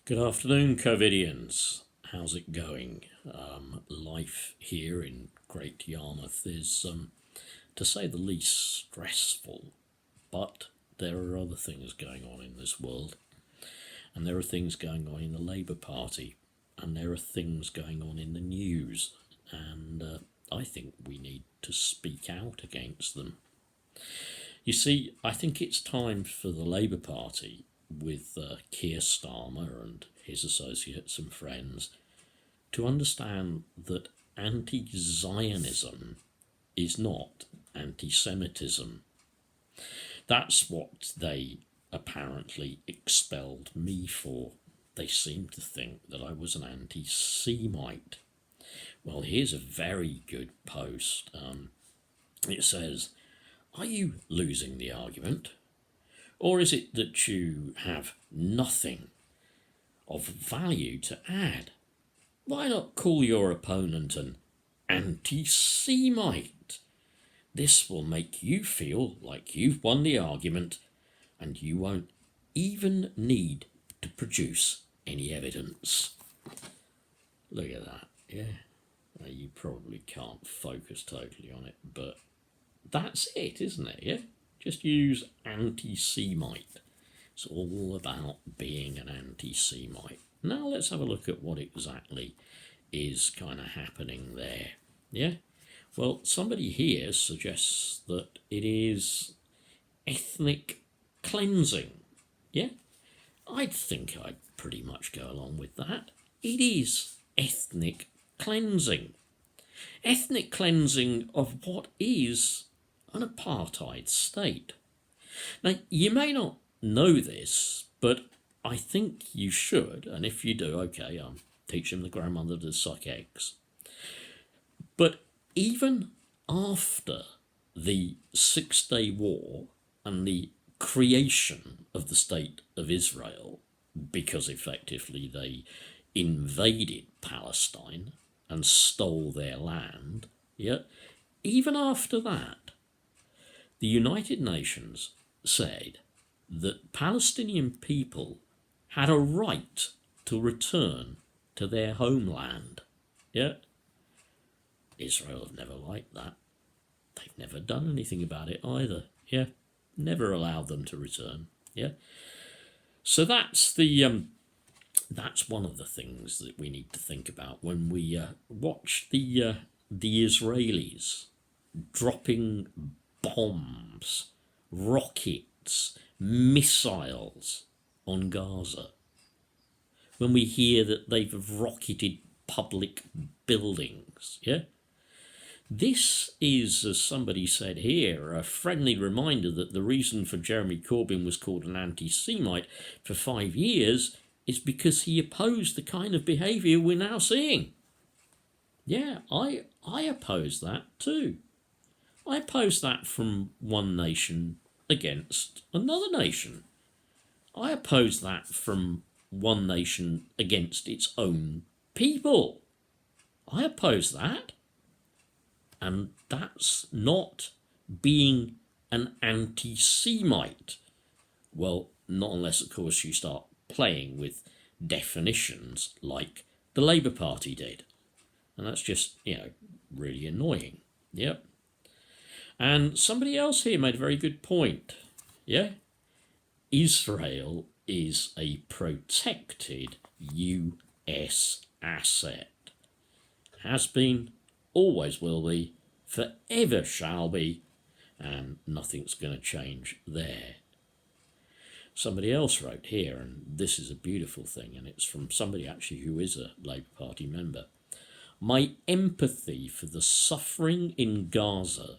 Good afternoon, COVIDians. How's it going? Life here in Great Yarmouth is, to say the least, stressful. But there are other things going on in this world. And there are things going on in the Labour Party. And there are things going on in the news. And I think we need to speak out against them. You see, I think it's time for the Labour Party, with Keir Starmer and his associates and friends, to understand that anti-Zionism is not anti-Semitism. That's what they apparently expelled me for. They seem to think that I was an anti-Semite. Well, here's a very good post. It says, "Are you losing the argument? Or is it that you have nothing of value to add? Why not call your opponent an anti-Semite? This will make you feel like you've won the argument, and you won't even need to produce any evidence." Look at that, yeah? You probably can't focus totally on it, but that's it, isn't it, yeah? Just use anti-Semite. It's all about being an anti-Semite. Now let's have a look at what exactly is kind of happening there. Yeah? Well, somebody here suggests that it is ethnic cleansing. Yeah? I'd think I'd pretty much go along with that. It is ethnic cleansing. Ethnic cleansing of what is an apartheid state. Now, you may not know this, but I think you should, and if you do, okay, I'm teaching the grandmother to suck eggs. But even after the 6-Day War and the creation of the State of Israel, because effectively they invaded Palestine and stole their land, yeah, even after that, the United Nations said that Palestinian people had a right to return to their homeland. Yeah? Israel have never liked that. They've never done anything about it either. Yeah? Never allowed them to return. Yeah? So that's one of the things that we need to think about when we watch the Israelis dropping bombs, rockets, missiles on Gaza. When we hear that they've rocketed public buildings, yeah? This is, as somebody said here, a friendly reminder that the reason for Jeremy Corbyn was called an anti-Semite for 5 years is because he opposed the kind of behaviour we're now seeing. Yeah, I oppose that too. I oppose that from one nation against another nation. I oppose that from one nation against its own people. I oppose that. And that's not being an anti-Semite. Well, not unless, of course, you start playing with definitions like the Labour Party did. And that's just, really annoying. Yep. And somebody else here made a very good point. Yeah? Israel is a protected US asset. Has been, always will be, forever shall be, and nothing's going to change there. Somebody else wrote here, and this is a beautiful thing, and it's from somebody actually who is a Labour Party member. "My empathy for the suffering in Gaza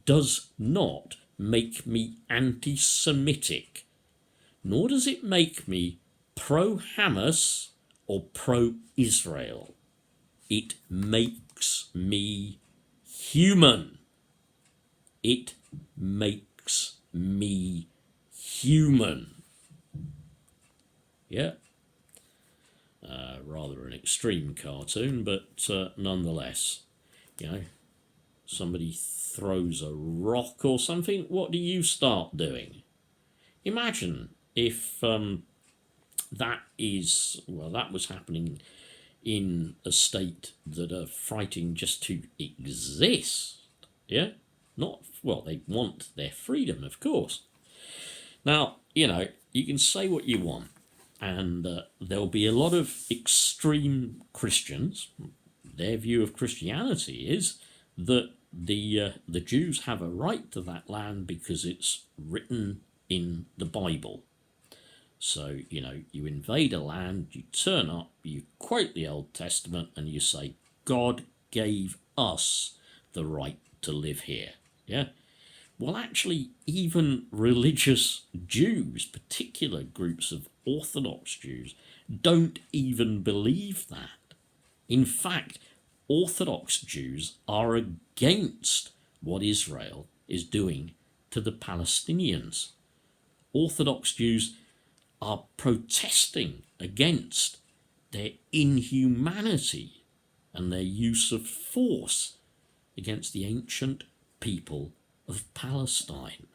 does not make me anti-Semitic, nor does it make me pro-Hamas or pro-Israel. It makes me human. It makes me human." Yeah. Rather an extreme cartoon, but nonetheless, somebody throws a rock or something, what do you start doing? Imagine if that was happening in a state that are fighting just to exist. Yeah? Not, well, they want their freedom, of course. Now, you can say what you want, and there'll be a lot of extreme Christians. Their view of Christianity is that the Jews have a right to that land because it's written in the Bible. So, you invade a land, you turn up, you quote the Old Testament, and you say, God gave us the right to live here. Yeah? Well, actually, even religious Jews, particular groups of Orthodox Jews, don't even believe that. In fact, Orthodox Jews are against what Israel is doing to the Palestinians. Orthodox Jews are protesting against their inhumanity and their use of force against the ancient people of Palestine.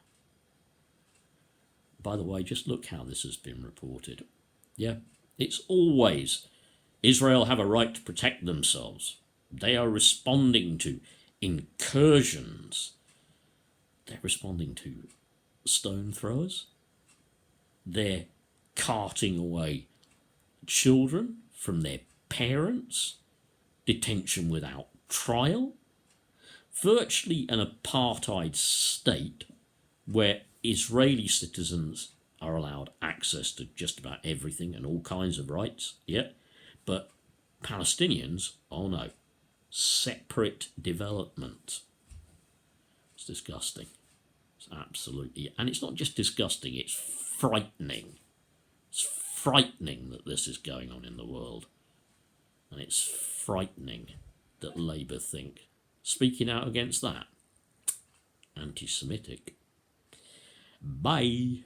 By the way, just look how this has been reported. Yeah, it's always Israel have a right to protect themselves. They are responding to incursions. They're responding to stone throwers. They're carting away children from their parents, detention without trial, virtually an apartheid state where Israeli citizens are allowed access to just about everything and all kinds of rights, yeah, but Palestinians, oh no, separate development. It's disgusting. It's absolutely, and it's not just disgusting, it's frightening. It's frightening that this is going on in the world. And it's frightening that Labour think speaking out against that. Anti-Semitic. Bye.